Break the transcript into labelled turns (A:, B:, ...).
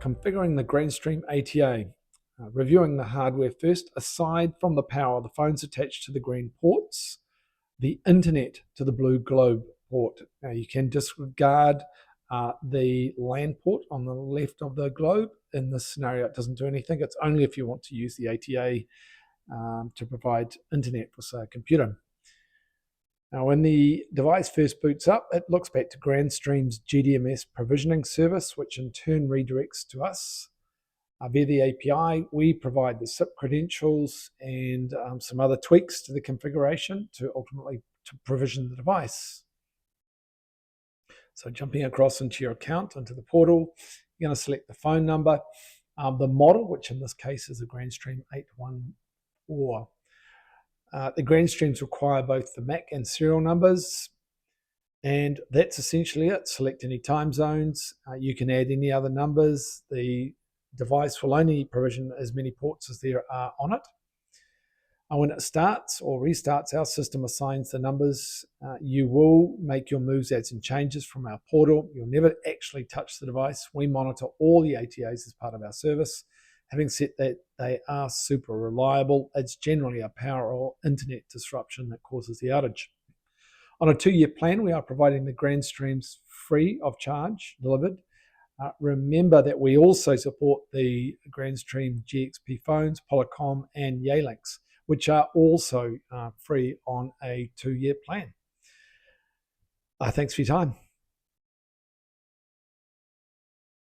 A: configuring the Grandstream ATA. Reviewing the hardware first. Aside from the power, the phone's attached to the green ports, the internet to the blue globe port. Now you can disregard the LAN port on the left of the globe. In this scenario, it doesn't do anything. It's only if you want to use the ATA to provide internet for, say, a computer. Now, when the device first boots up, it looks back to Grandstream's GDMS provisioning service, which in turn redirects to us. Via the API, we provide the SIP credentials and some other tweaks to the configuration to ultimately provision the device. So jumping across into your account, into the portal, you're going to select the phone number, the model, which in this case is a Grandstream 814. The Grandstreams require both the MAC and serial numbers, and that's essentially it. Select any time zones. You can add any other numbers. The device will only provision as many ports as there are on it. And when it starts or restarts, our system assigns the numbers. You will make your moves, adds and changes from our portal. You'll never actually touch the device. We monitor all the ATAs as part of our service. Having said that, they are super reliable. It's generally a power or internet disruption that causes the outage. On a 2-year plan, we are providing the Grandstreams free of charge, delivered. Remember that we also support the Grandstream GXP phones, Polycom and Yealinks, which are also free on a 2-year plan. Thanks for your time.